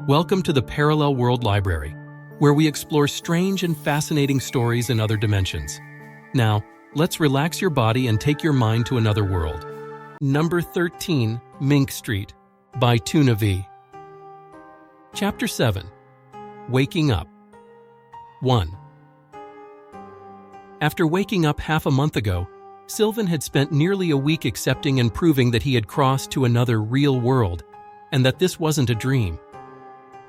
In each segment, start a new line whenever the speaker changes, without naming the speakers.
Welcome to the Parallel World Library, where we explore strange and fascinating stories in other dimensions. Now, let's relax your body and take your mind to another world. Number 13, Mink Street, by TunaV. Chapter 7, Waking Up. 1. After waking up half a month ago, Sylvan had spent nearly a week accepting and proving that he had crossed to another real world, and that this wasn't a dream.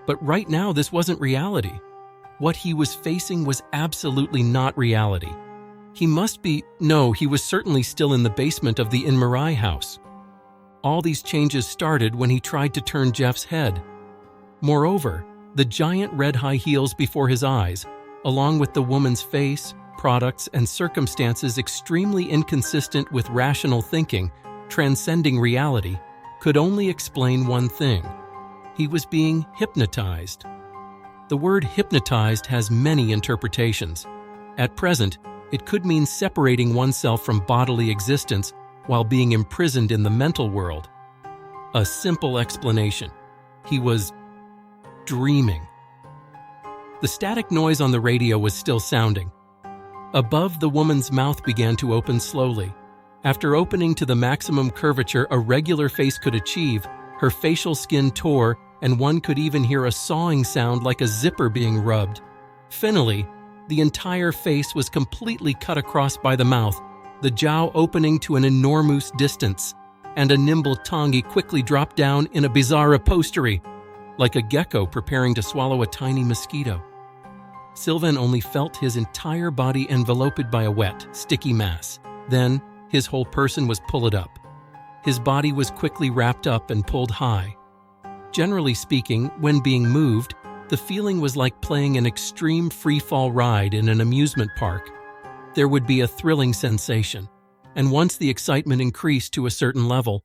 But right now, this wasn't reality. What he was facing was absolutely not reality. He was certainly still in the basement of the Inmarai house. All these changes started when he tried to turn Jeff's head. Moreover, the giant red high heels before his eyes, along with the woman's face, products, and circumstances extremely inconsistent with rational thinking, transcending reality, could only explain one thing. He was being hypnotized. The word hypnotized has many interpretations. At present, it could mean separating oneself from bodily existence while being imprisoned in the mental world. A simple explanation. He was dreaming. The static noise on the radio was still sounding. Above, the woman's mouth began to open slowly. After opening to the maximum curvature a regular face could achieve, her facial skin tore, and one could even hear a sawing sound like a zipper being rubbed. Finally, the entire face was completely cut across by the mouth, the jowl opening to an enormous distance, and a nimble tongue quickly dropped down in a bizarre postery, like a gecko preparing to swallow a tiny mosquito. Sylvan only felt his entire body enveloped by a wet, sticky mass. Then, his whole person was pulled up. His body was quickly wrapped up and pulled high. Generally speaking, when being moved, the feeling was like playing an extreme free-fall ride in an amusement park. There would be a thrilling sensation, and once the excitement increased to a certain level,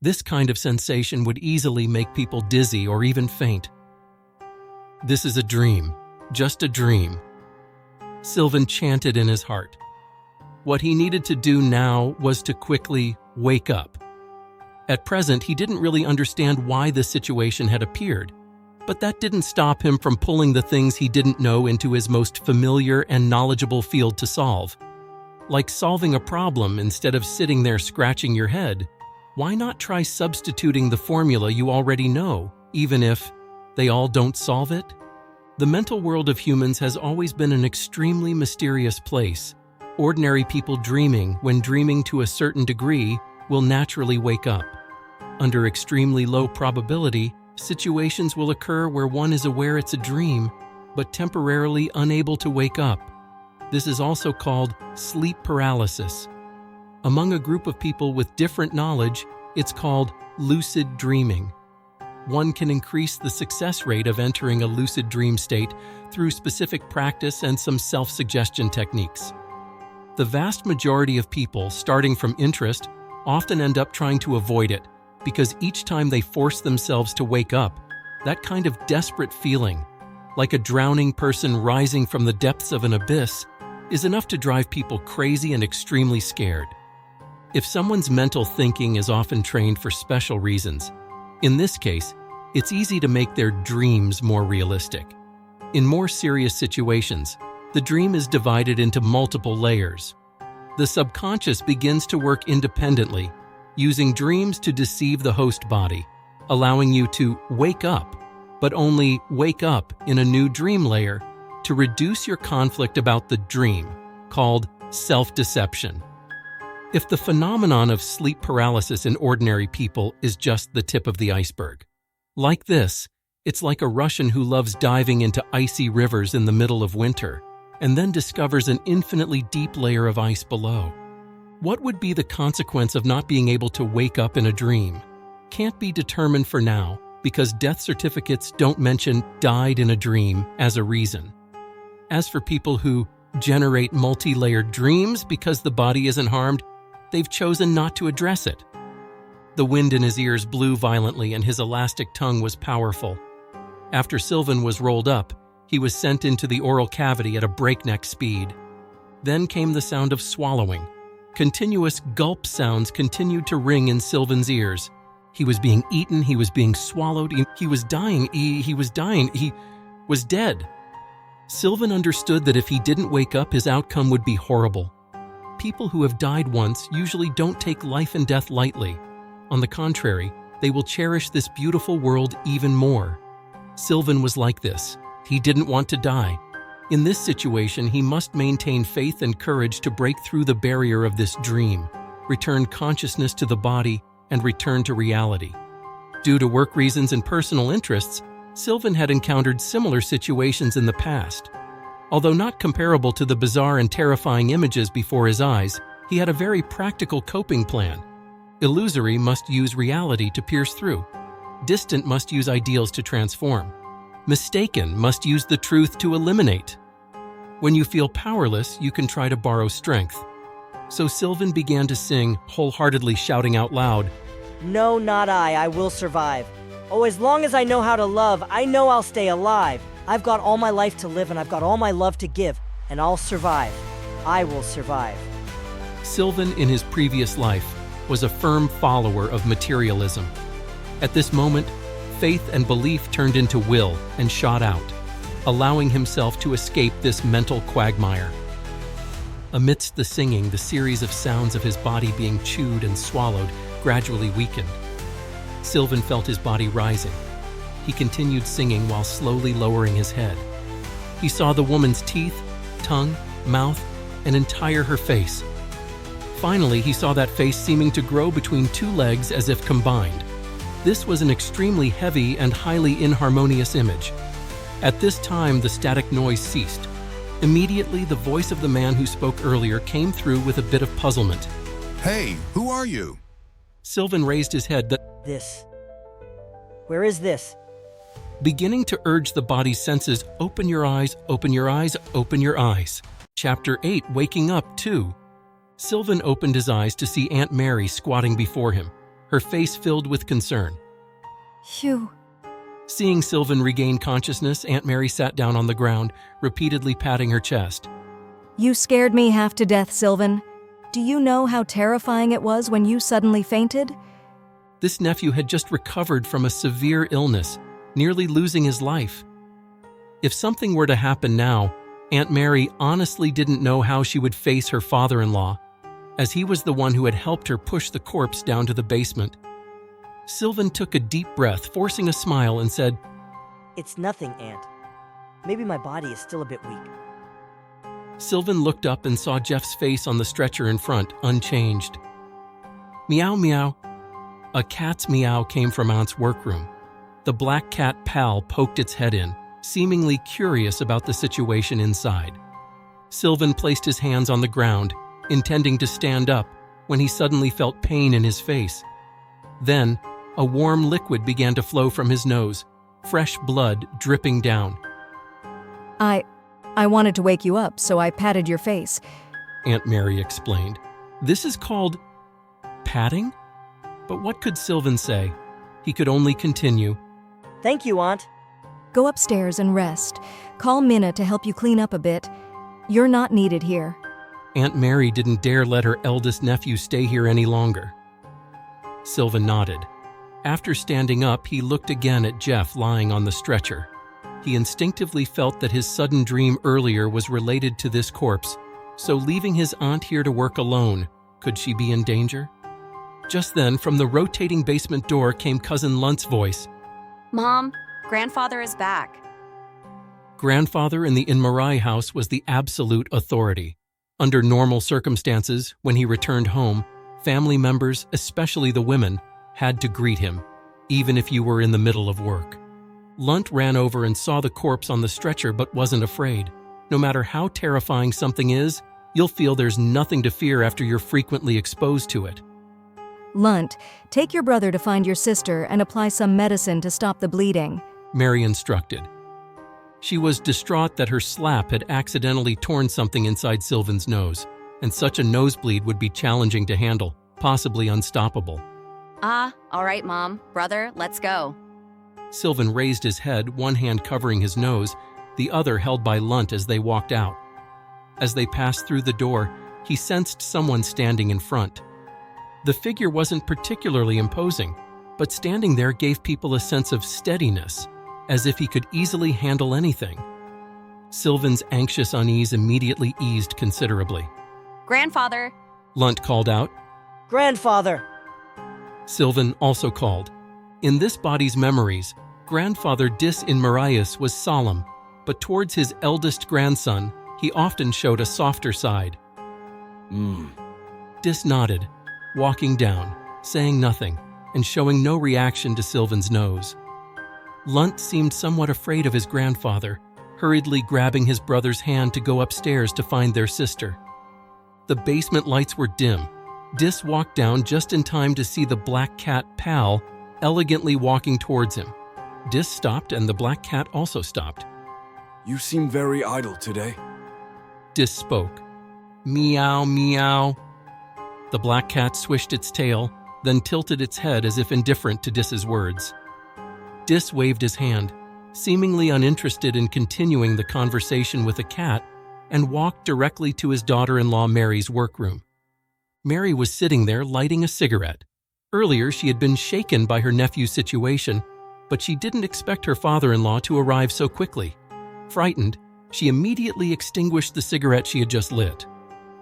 this kind of sensation would easily make people dizzy or even faint. This is a dream, just a dream, Sylvan chanted in his heart. What he needed to do now was to quickly wake up. At present, he didn't really understand why this situation had appeared, but that didn't stop him from pulling the things he didn't know into his most familiar and knowledgeable field to solve. Like solving a problem instead of sitting there scratching your head, why not try substituting the formula you already know, even if they all don't solve it? The mental world of humans has always been an extremely mysterious place. Ordinary people dreaming, when dreaming to a certain degree, will naturally wake up. Under extremely low probability, situations will occur where one is aware it's a dream, but temporarily unable to wake up. This is also called sleep paralysis. Among a group of people with different knowledge, it's called lucid dreaming. One can increase the success rate of entering a lucid dream state through specific practice and some self-suggestion techniques. The vast majority of people, starting from interest, often end up trying to avoid it, because each time they force themselves to wake up, that kind of desperate feeling, like a drowning person rising from the depths of an abyss, is enough to drive people crazy and extremely scared. If someone's mental thinking is often trained for special reasons, in this case, it's easy to make their dreams more realistic. In more serious situations, the dream is divided into multiple layers. The subconscious begins to work independently, using dreams to deceive the host body, allowing you to wake up, but only wake up in a new dream layer to reduce your conflict about the dream, called self-deception. If the phenomenon of sleep paralysis in ordinary people is just the tip of the iceberg, like this, it's like a Russian who loves diving into icy rivers in the middle of winter, and then discovers an infinitely deep layer of ice below. What would be the consequence of not being able to wake up in a dream? Can't be determined for now, because death certificates don't mention died in a dream as a reason. As for people who generate multi-layered dreams because the body isn't harmed, they've chosen not to address it. The wind in his ears blew violently and his elastic tongue was powerful. After Sylvan was rolled up, he was sent into the oral cavity at a breakneck speed. Then came the sound of swallowing. Continuous gulp sounds continued to ring in Sylvan's ears. He was being eaten, he was being swallowed, he was dying, he was dead. Sylvan understood that if he didn't wake up, his outcome would be horrible. People who have died once usually don't take life and death lightly. On the contrary, they will cherish this beautiful world even more. Sylvan was like this. He didn't want to die. In this situation, he must maintain faith and courage to break through the barrier of this dream, return consciousness to the body, and return to reality. Due to work reasons and personal interests, Sylvan had encountered similar situations in the past. Although not comparable to the bizarre and terrifying images before his eyes, he had a very practical coping plan. Illusory must use reality to pierce through. Distant must use ideals to transform. Mistaken must use the truth to eliminate. When you feel powerless, you can try to borrow strength. So Sylvan began to sing, wholeheartedly shouting out loud,
"No, not I will survive. Oh, as long as I know how to love, I know I'll stay alive. I've got all my life to live and I've got all my love to give, and I'll survive. I will survive."
Sylvan, in his previous life, was a firm follower of materialism. At this moment, faith and belief turned into will and shot out, allowing himself to escape this mental quagmire. Amidst the singing, the series of sounds of his body being chewed and swallowed gradually weakened. Sylvan felt his body rising. He continued singing while slowly lowering his head. He saw the woman's teeth, tongue, mouth, and entire her face. Finally, he saw that face seeming to grow between two legs as if combined. This was an extremely heavy and highly inharmonious image. At this time, the static noise ceased. Immediately, the voice of the man who spoke earlier came through with a bit of puzzlement.
"Hey, who are you?"
Sylvan raised his head,
This. Where is this?
beginning to urge the body's senses, open your eyes, open your eyes, open your eyes. Chapter 8, Waking Up 2. Sylvan opened his eyes to see Aunt Mary squatting before him, her face filled with concern.
Phew.
Seeing Sylvan regain consciousness, Aunt Mary sat down on the ground, repeatedly patting her chest.
You scared me half to death, Sylvan. Do you know how terrifying it was when you suddenly fainted?
This nephew had just recovered from a severe illness, nearly losing his life. If something were to happen now, Aunt Mary honestly didn't know how she would face her father-in-law, as he was the one who had helped her push the corpse down to the basement. Sylvan took a deep breath, forcing a smile, and said,
It's nothing, Aunt. Maybe my body is still a bit weak.
Sylvan looked up and saw Jeff's face on the stretcher in front, unchanged. Meow meow. A cat's meow came from Aunt's workroom. The black cat Pal poked its head in, seemingly curious about the situation inside. Sylvan placed his hands on the ground, intending to stand up, when he suddenly felt pain in his face. Then, a warm liquid began to flow from his nose, fresh blood dripping down.
I wanted to wake you up, so I patted your face.
Aunt Mary explained. This is called patting? But what could Sylvan say? He could only continue.
Thank you, Aunt.
Go upstairs and rest. Call Minna to help you clean up a bit. You're not needed here.
Aunt Mary didn't dare let her eldest nephew stay here any longer. Sylvan nodded. After standing up, he looked again at Jeff lying on the stretcher. He instinctively felt that his sudden dream earlier was related to this corpse, so leaving his aunt here to work alone, could she be in danger? Just then, from the rotating basement door came Cousin Lunt's voice.
Mom, Grandfather is back.
Grandfather in the Inmarai house was the absolute authority. Under normal circumstances, when he returned home, family members, especially the women, had to greet him, even if you were in the middle of work. Lunt ran over and saw the corpse on the stretcher but wasn't afraid. No matter how terrifying something is, you'll feel there's nothing to fear after you're frequently exposed to it.
Lunt, take your brother to find your sister and apply some medicine to stop the bleeding,
Mary instructed. She was distraught that her slap had accidentally torn something inside Sylvan's nose, and such a nosebleed would be challenging to handle, possibly unstoppable.
All right, Mom. Brother, let's go.
Sylvan raised his head, one hand covering his nose, the other held by Lunt as they walked out. As they passed through the door, he sensed someone standing in front. The figure wasn't particularly imposing, but standing there gave people a sense of steadiness, as if he could easily handle anything. Sylvan's anxious unease immediately eased considerably.
Grandfather.
Lunt called out.
Grandfather!
Sylvan also called. In this body's memories, Grandfather Dis in Marius was solemn, but towards his eldest grandson, he often showed a softer side. Dis nodded, walking down, saying nothing, and showing no reaction to Sylvan's nose. Lunt seemed somewhat afraid of his grandfather, hurriedly grabbing his brother's hand to go upstairs to find their sister. The basement lights were dim. Dis walked down just in time to see the black cat, Pal, elegantly walking towards him. Dis stopped and the black cat also stopped.
You seem very idle today.
Dis spoke. Meow, meow. The black cat swished its tail, then tilted its head as if indifferent to Dis's words. Dis waved his hand, seemingly uninterested in continuing the conversation with the cat, and walked directly to his daughter-in-law Mary's workroom. Mary was sitting there lighting a cigarette. Earlier, she had been shaken by her nephew's situation, but she didn't expect her father-in-law to arrive so quickly. Frightened, she immediately extinguished the cigarette she had just lit.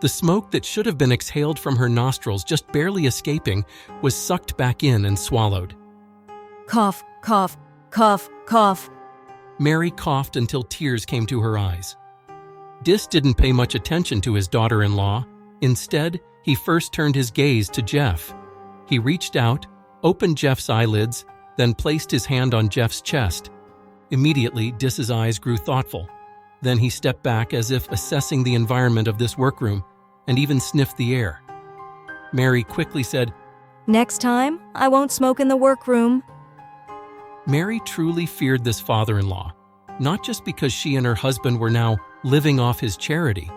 The smoke that should have been exhaled from her nostrils, just barely escaping, was sucked back in and swallowed.
Cough, cough, cough, cough.
Mary coughed until tears came to her eyes. Dis didn't pay much attention to his daughter-in-law. Instead, he first turned his gaze to Jeff. He reached out, opened Jeff's eyelids, then placed his hand on Jeff's chest. Immediately, Dis's eyes grew thoughtful. Then he stepped back as if assessing the environment of this workroom, and even sniffed the air. Mary quickly said,
Next time, I won't smoke in the workroom.
Mary truly feared this father-in-law, not just because she and her husband were now living off his charity,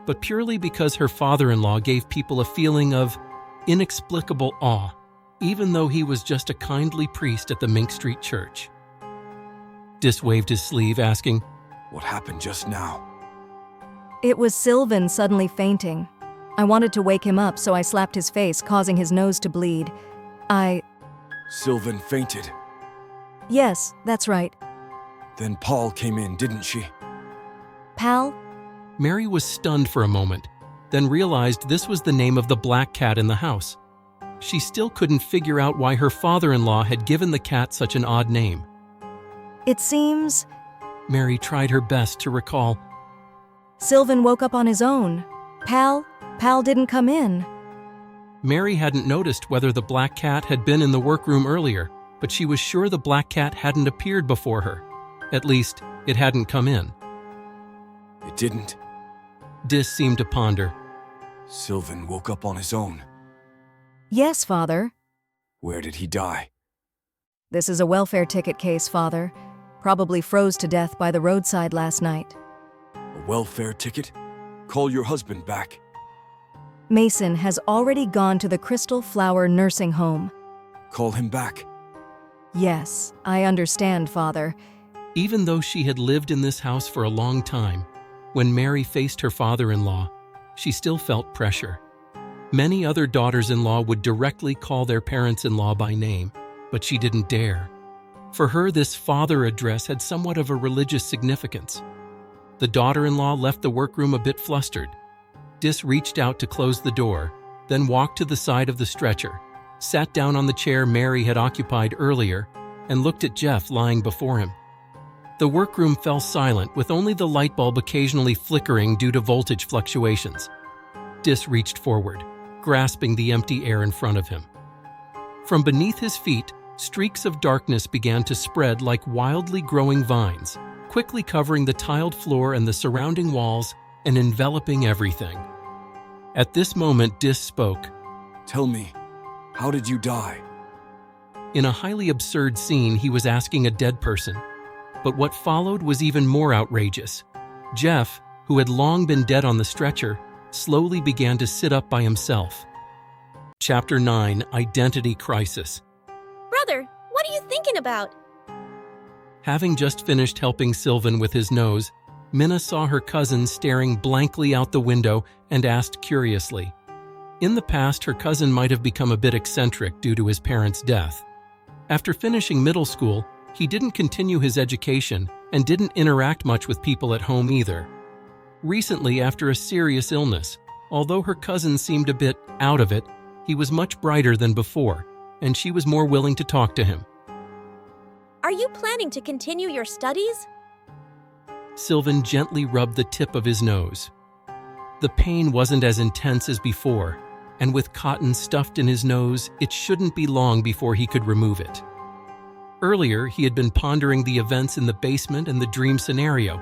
but purely because her father-in-law gave people a feeling of inexplicable awe, even though he was just a kindly priest at the Mink Street Church. Dis waved his sleeve, asking,
What happened just now?
It was Sylvan suddenly fainting. I wanted to wake him up, so I slapped his face, causing his nose to bleed.
Sylvan fainted.
Yes, that's right.
Then Paul came in, didn't she?
Pal?
Mary was stunned for a moment, then realized this was the name of the black cat in the house. She still couldn't figure out why her father-in-law had given the cat such an odd name.
It seems
Mary tried her best to recall.
Sylvan woke up on his own. Pal didn't come in.
Mary hadn't noticed whether the black cat had been in the workroom earlier, but she was sure the black cat hadn't appeared before her. At least, it hadn't come in.
It didn't.
Dis seemed to ponder.
Sylvan woke up on his own.
Yes, Father.
Where did he die?
This is a welfare ticket case, Father. Probably froze to death by the roadside last night.
A welfare ticket? Call your husband back.
Mason has already gone to the Crystal Flower nursing home.
Call him back.
Yes, I understand, Father.
Even though she had lived in this house for a long time, when Mary faced her father-in-law, she still felt pressure. Many other daughters-in-law would directly call their parents-in-law by name, but she didn't dare. For her, this father address had somewhat of a religious significance. The daughter-in-law left the workroom a bit flustered. Dis reached out to close the door, then walked to the side of the stretcher, sat down on the chair Mary had occupied earlier, and looked at Jeff lying before him. The workroom fell silent, with only the light bulb occasionally flickering due to voltage fluctuations. Dis reached forward, grasping the empty air in front of him. From beneath his feet, streaks of darkness began to spread like wildly growing vines, quickly covering the tiled floor and the surrounding walls and enveloping everything. At this moment, Dis spoke.
Tell me, how did you die?
In a highly absurd scene, he was asking a dead person. But what followed was even more outrageous. Jeff, who had long been dead on the stretcher, slowly began to sit up by himself. Chapter 9, Identity Crisis.
Brother, what are you thinking about?
Having just finished helping Sylvan with his nose, Minna saw her cousin staring blankly out the window and asked curiously. In the past, her cousin might have become a bit eccentric due to his parents' death. After finishing middle school, he didn't continue his education and didn't interact much with people at home either. Recently, after a serious illness, although her cousin seemed a bit out of it, he was much brighter than before, and she was more willing to talk to him.
Are you planning to continue your studies?
Sylvan gently rubbed the tip of his nose. The pain wasn't as intense as before, and with cotton stuffed in his nose, it shouldn't be long before he could remove it. Earlier, he had been pondering the events in the basement and the dream scenario,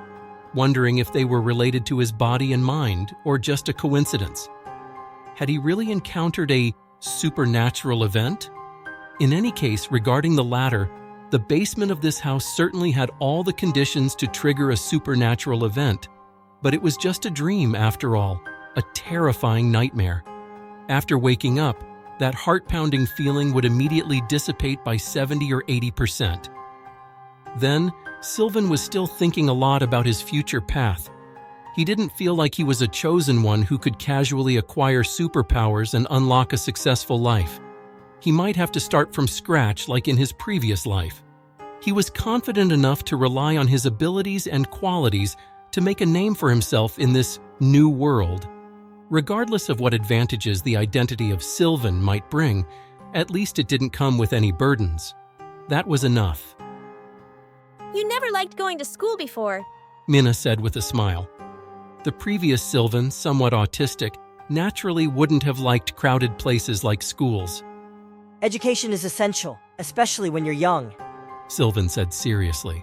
wondering if they were related to his body and mind or just a coincidence. Had he really encountered a supernatural event? In any case, regarding the latter, the basement of this house certainly had all the conditions to trigger a supernatural event, but it was just a dream after all, a terrifying nightmare. After waking up, that heart-pounding feeling would immediately dissipate by 70 or 80%. Then, Sylvan was still thinking a lot about his future path. He didn't feel like he was a chosen one who could casually acquire superpowers and unlock a successful life. He might have to start from scratch like in his previous life. He was confident enough to rely on his abilities and qualities to make a name for himself in this new world. Regardless of what advantages the identity of Sylvan might bring, at least it didn't come with any burdens. That was enough.
You never liked going to school before.
Minna said with a smile. The previous Sylvan, somewhat autistic, naturally wouldn't have liked crowded places like schools.
Education is essential, especially when you're young.
Sylvan said seriously.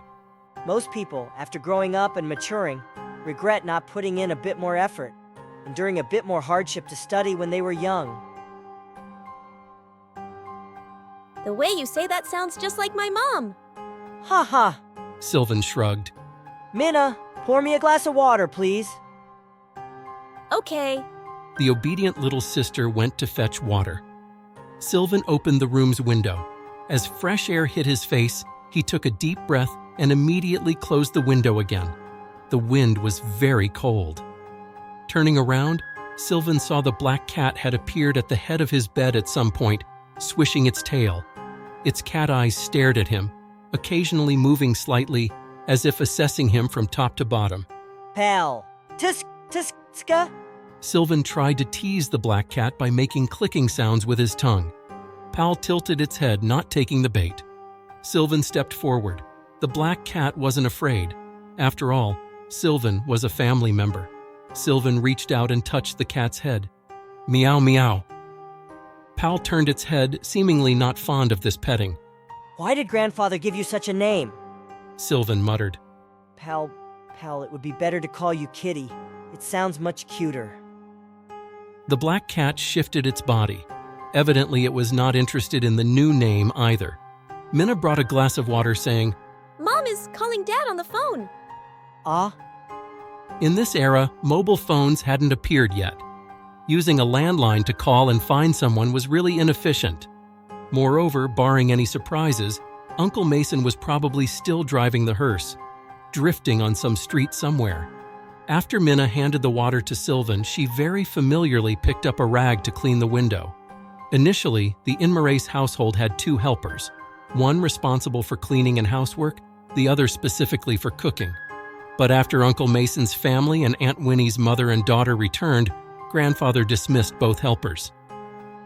Most people, after growing up and maturing, regret not putting in a bit more effort, enduring a bit more hardship to study when they were young.
The way you say that sounds just like my mom.
Ha ha!
Sylvan shrugged.
Minna, pour me a glass of water, please.
Okay.
The obedient little sister went to fetch water. Sylvan opened the room's window. As fresh air hit his face, he took a deep breath and immediately closed the window again. The wind was very cold. Turning around, Sylvan saw the black cat had appeared at the head of his bed at some point, swishing its tail. Its cat eyes stared at him, occasionally moving slightly, as if assessing him from top to bottom.
Pal. Tisk-tisk-ska?
Sylvan tried to tease the black cat by making clicking sounds with his tongue. Pal tilted its head, not taking the bait. Sylvan stepped forward. The black cat wasn't afraid. After all, Sylvan was a family member. Sylvan reached out and touched the cat's head. Meow meow. Pal turned its head, seemingly not fond of this petting.
Why did grandfather give you such a name?
Sylvan muttered.
Pal, it would be better to call you Kitty. It sounds much cuter.
The black cat shifted its body. Evidently, it was not interested in the new name either. Minna brought a glass of water, saying,
Mom is calling Dad on the phone.
Ah?
In this era, mobile phones hadn't appeared yet. Using a landline to call and find someone was really inefficient. Moreover, barring any surprises, Uncle Mason was probably still driving the hearse, drifting on some street somewhere. After Minna handed the water to Sylvan, she very familiarly picked up a rag to clean the window. Initially, the Inmarace household had two helpers, one responsible for cleaning and housework, the other specifically for cooking. But after Uncle Mason's family and Aunt Winnie's mother and daughter returned, grandfather dismissed both helpers.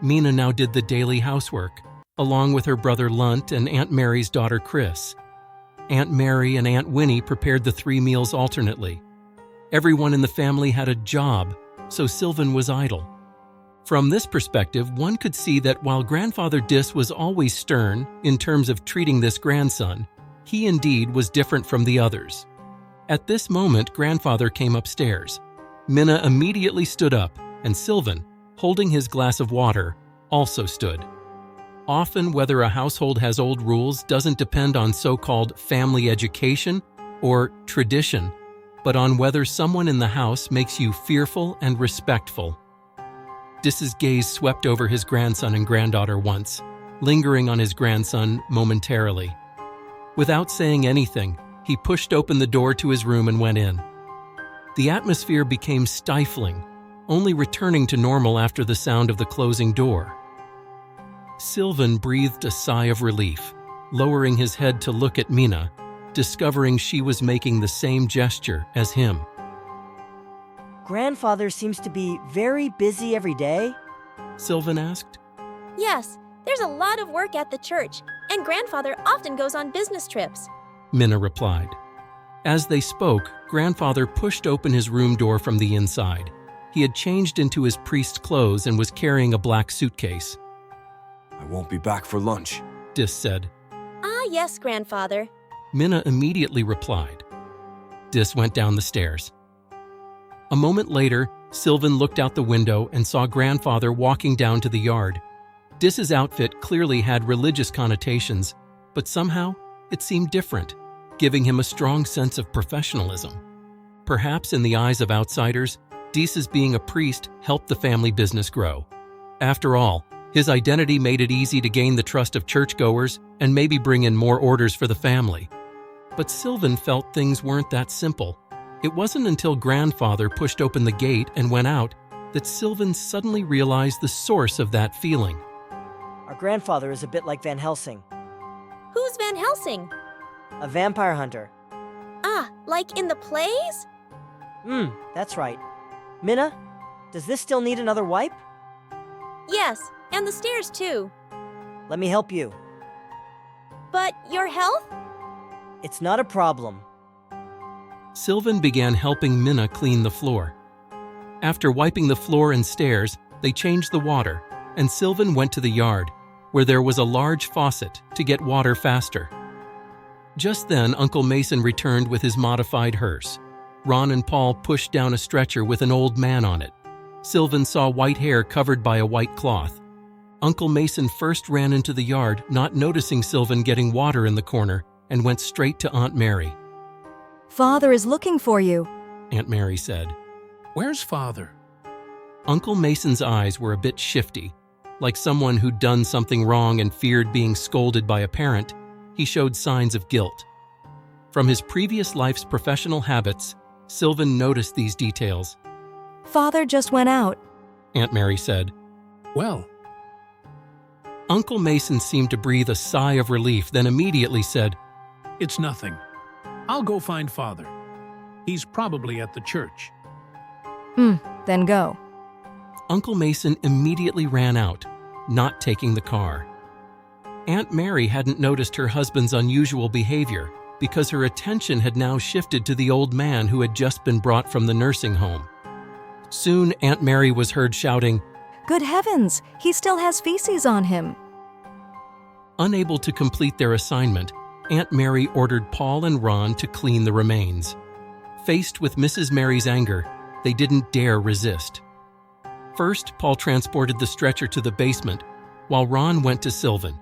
Mina now did the daily housework, along with her brother Lunt and Aunt Mary's daughter Chris. Aunt Mary and Aunt Winnie prepared the 3 meals alternately. Everyone in the family had a job, so Sylvan was idle. From this perspective, one could see that while Grandfather Dis was always stern in terms of treating this grandson, he indeed was different from the others. At this moment, Grandfather came upstairs. Minna immediately stood up, and Sylvan, holding his glass of water, also stood. Often, whether a household has old rules doesn't depend on so-called family education or tradition, but on whether someone in the house makes you fearful and respectful. Dis's gaze swept over his grandson and granddaughter once, lingering on his grandson momentarily. Without saying anything, he pushed open the door to his room and went in. The atmosphere became stifling, only returning to normal after the sound of the closing door. Sylvan breathed a sigh of relief. lowering his head to look at Mina, discovering she was making the same gesture as him.
Grandfather seems to be very busy every day.
Sylvan asked.
Yes, there's a lot of work at the church, and Grandfather often goes on business trips.
Mina replied. As they spoke, Grandfather pushed open his room door from the inside. He had changed into his priest's clothes and was carrying a black suitcase.
I won't be back for lunch.
Dis said.
Ah, yes, Grandfather.
Mina immediately replied. Dis went down the stairs. A moment later, Sylvan looked out the window and saw Grandfather walking down to the yard. Dis's outfit clearly had religious connotations, but somehow it seemed different, giving him a strong sense of professionalism. Perhaps in the eyes of outsiders, Dis's being a priest helped the family business grow. After all, his identity made it easy to gain the trust of churchgoers and maybe bring in more orders for the family. But Sylvan felt things weren't that simple. It wasn't until Grandfather pushed open the gate and went out that Sylvan suddenly realized the source of that feeling.
Our grandfather is a bit like Van Helsing,
Who's Van Helsing?
a vampire hunter.
Ah, like in the plays?
That's right. Mina, does this still need another wipe?
Yes, and the stairs too.
Let me help you.
But your health?
It's not a problem.
Sylvan began helping Mina clean the floor. After wiping the floor and stairs, they changed the water, and Sylvan went to the yard, where there was a large faucet to get water faster. Just then, Uncle Mason returned with his modified hearse. Ron and Paul pushed down a stretcher with an old man on it. Sylvan saw white hair covered by a white cloth. Uncle Mason first ran into the yard, not noticing Sylvan getting water in the corner, and went straight to Aunt Mary.
Father is looking for you.
Aunt Mary said.
Where's Father?
Uncle Mason's eyes were a bit shifty. Like someone who'd done something wrong and feared being scolded by a parent, he showed signs of guilt. From his previous life's professional habits, Sylvan noticed these details.
Father just went out.
Aunt Mary said.
Well,
Uncle Mason seemed to breathe a sigh of relief, then immediately said,
it's nothing. I'll go find Father. He's probably at the church.
Then go.
Uncle Mason immediately ran out, not taking the car. Aunt Mary hadn't noticed her husband's unusual behavior because her attention had now shifted to the old man who had just been brought from the nursing home. Soon, Aunt Mary was heard shouting,
Good heavens, he still has feces on him.
Unable to complete their assignment, Aunt Mary ordered Paul and Ron to clean the remains. Faced with Mrs. Mary's anger, they didn't dare resist. First, Paul transported the stretcher to the basement, while Ron went to Sylvan.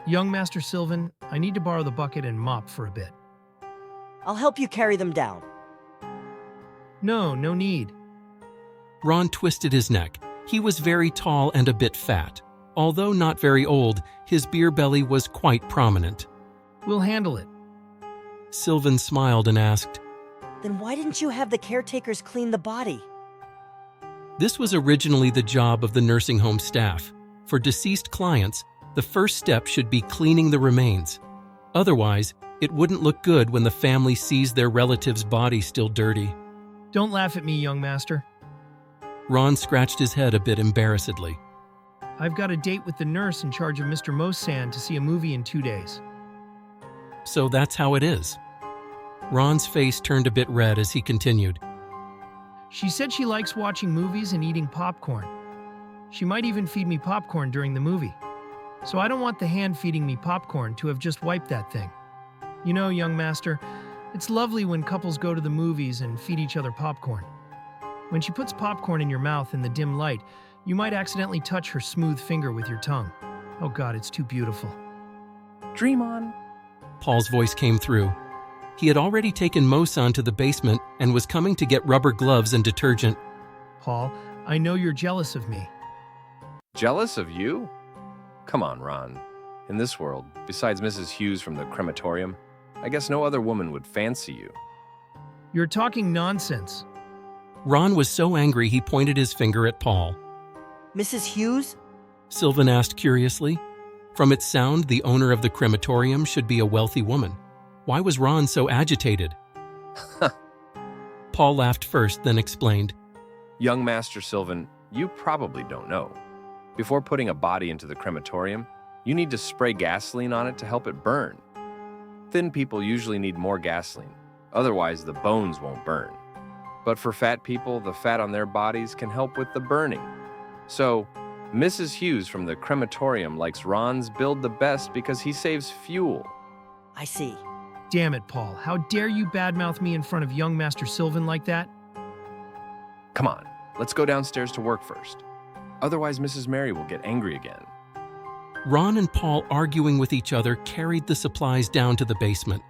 Young Master Sylvan, I need to borrow the bucket and mop for a bit.
I'll help you carry them down.
No need.
Ron twisted his neck. He was very tall and a bit fat. Although not very old, his beer belly was quite prominent.
We'll handle it.
Sylvan smiled and asked,
Then why didn't you have the caretakers clean the body?
This was originally the job of the nursing home staff. For deceased clients, the first step should be cleaning the remains. Otherwise, it wouldn't look good when the family sees their relative's body still dirty.
Don't laugh at me, young master.
Ron scratched his head a bit embarrassedly.
I've got a date with the nurse in charge of Mr. Mosan to see a movie in 2 days.
So that's how it is. Ron's face turned a bit red as he continued.
She said she likes watching movies and eating popcorn. She might even feed me popcorn during the movie. So I don't want the hand feeding me popcorn to have just wiped that thing. You know, young master, it's lovely when couples go to the movies and feed each other popcorn. When she puts popcorn in your mouth in the dim light, you might accidentally touch her smooth finger with your tongue. Oh God, it's too beautiful.
Dream on.
Paul's voice came through. He had already taken Mosan to the basement and was coming to get rubber gloves and detergent.
Paul, I know you're jealous of me.
Jealous of you? Come on, Ron. In this world, besides Mrs. Hughes from the crematorium, I guess no other woman would fancy you.
You're talking nonsense.
Ron was so angry he pointed his finger at Paul.
Mrs. Hughes?
Sylvan asked curiously. From its sound, the owner of the crematorium should be a wealthy woman. Why was Ron so agitated? Paul laughed first, then explained.
Young Master Sylvan, you probably don't know. Before putting a body into the crematorium, you need to spray gasoline on it to help it burn. Thin people usually need more gasoline, otherwise the bones won't burn. But for fat people, the fat on their bodies can help with the burning. So, Mrs. Hughes from the crematorium likes Ron's build the best because he saves fuel.
I see.
Damn it, Paul. How dare you badmouth me in front of young Master Sylvan like that?
Come on, let's go downstairs to work first. Otherwise, Mrs. Mary will get angry again.
Ron and Paul, arguing with each other, carried the supplies down to the basement.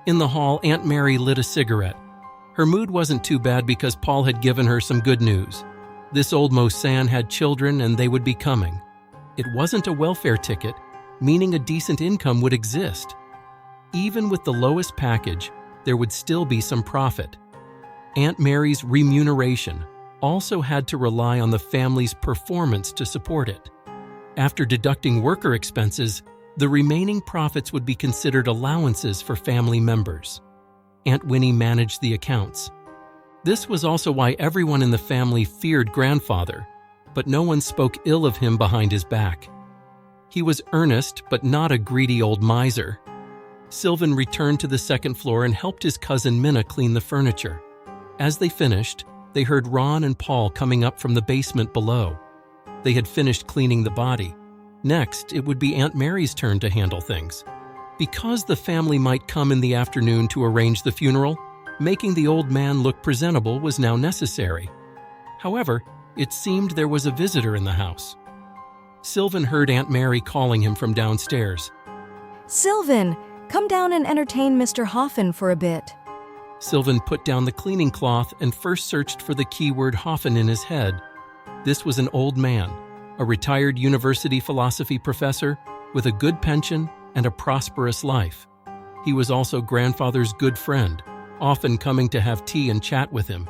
In the hall, Aunt Mary lit a cigarette. Her mood wasn't too bad because Paul had given her some good news. This old Mosan had children and they would be coming. It wasn't a welfare ticket, meaning a decent income would exist. Even with the lowest package, there would still be some profit. Aunt Mary's remuneration also had to rely on the family's performance to support it. After deducting worker expenses, the remaining profits would be considered allowances for family members. Aunt Winnie managed the accounts. This was also why everyone in the family feared grandfather, but no one spoke ill of him behind his back. He was earnest, but not a greedy old miser. Sylvan returned to the second floor and helped his cousin Minna clean the furniture. As they finished, they heard Ron and Paul coming up from the basement below. They had finished cleaning the body. Next, it would be Aunt Mary's turn to handle things. Because the family might come in the afternoon to arrange the funeral, making the old man look presentable was now necessary. However, it seemed there was a visitor in the house. Sylvan heard Aunt Mary calling him from downstairs.
Sylvan, come down and entertain Mr. Hoffen for a bit.
Sylvan put down the cleaning cloth and first searched for the keyword Hoffen in his head. This was an old man, a retired university philosophy professor with a good pension and a prosperous life. He was also grandfather's good friend, often coming to have tea and chat with him.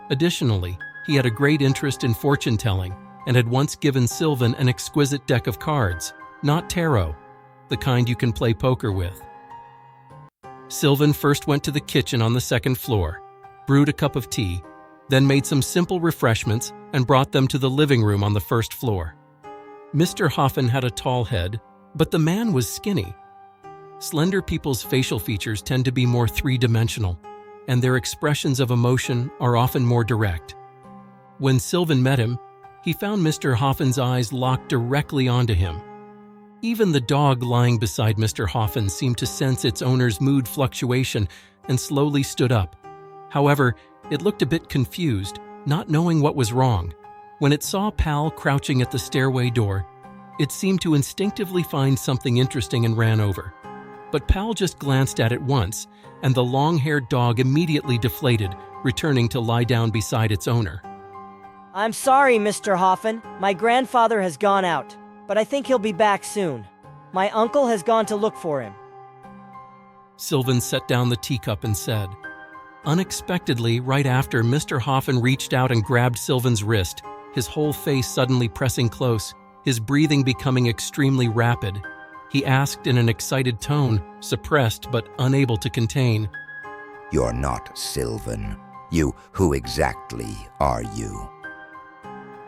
Additionally, he had a great interest in fortune-telling and had once given Sylvan an exquisite deck of cards, not tarot, the kind you can play poker with. Sylvan first went to the kitchen on the second floor, brewed a cup of tea, then made some simple refreshments and brought them to the living room on the first floor. Mr. Hoffen had a tall head, but the man was skinny. Slender people's facial features tend to be more three-dimensional, and their expressions of emotion are often more direct. When Sylvan met him, he found Mr. Hoffen's eyes locked directly onto him. Even the dog lying beside Mr. Hoffen seemed to sense its owner's mood fluctuation and slowly stood up. However, it looked a bit confused, not knowing what was wrong. When it saw Pal crouching at the stairway door, it seemed to instinctively find something interesting and ran over. But Pal just glanced at it once, and the long-haired dog immediately deflated, returning to lie down beside its owner.
I'm sorry, Mr. Hoffen. My grandfather has gone out, but I think he'll be back soon. My uncle has gone to look for him.
Sylvan set down the teacup and said. Unexpectedly, right after, Mr. Hoffen reached out and grabbed Sylvan's wrist, his whole face suddenly pressing close, his breathing becoming extremely rapid. He asked in an excited tone, suppressed but unable to contain.
You're not Sylvan. Who exactly are you?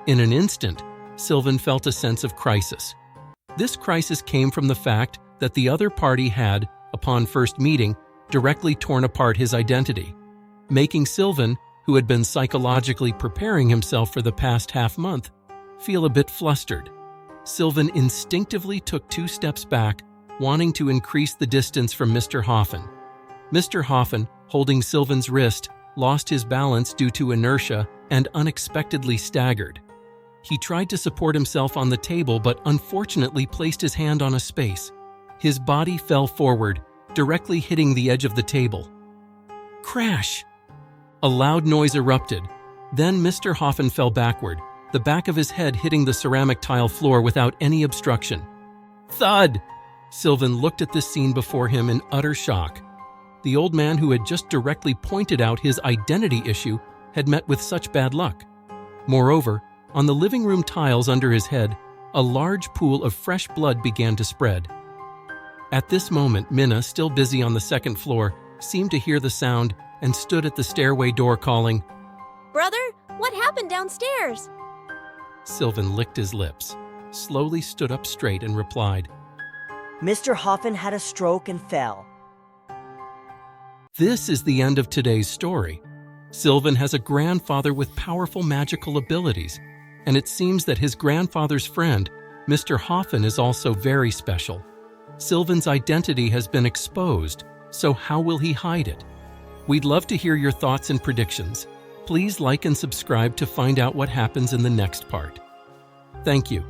In an instant, Sylvan felt a sense of crisis. This crisis came from the fact that the other party had, upon first meeting, directly torn apart his identity, making Sylvan, who had been psychologically preparing himself for the past half-month, feel a bit flustered. Sylvan instinctively took 2 steps back, wanting to increase the distance from Mr. Hoffen. Mr. Hoffen, holding Sylvan's wrist, lost his balance due to inertia and unexpectedly staggered. He tried to support himself on the table but unfortunately placed his hand on a space. His body fell forward, directly hitting the edge of the table. Crash! A loud noise erupted. Then Mr. Hoffen fell backward, the back of his head hitting the ceramic tile floor without any obstruction. Thud! Sylvan looked at this scene before him in utter shock. The old man who had just directly pointed out his identity issue had met with such bad luck. Moreover, on the living room tiles under his head, a large pool of fresh blood began to spread. At this moment, Minna, still busy on the second floor, seemed to hear the sound and stood at the stairway door calling,
Brother, what happened downstairs?
Sylvan licked his lips, slowly stood up straight and replied,
Mr. Hoffman had a stroke and fell.
This is the end of today's story. Sylvan has a grandfather with powerful magical abilities, and it seems that his grandfather's friend, Mr. Hoffman, is also very special. Sylvan's identity has been exposed, so how will he hide it? We'd love to hear your thoughts and predictions. Please like and subscribe to find out what happens in the next part. Thank you.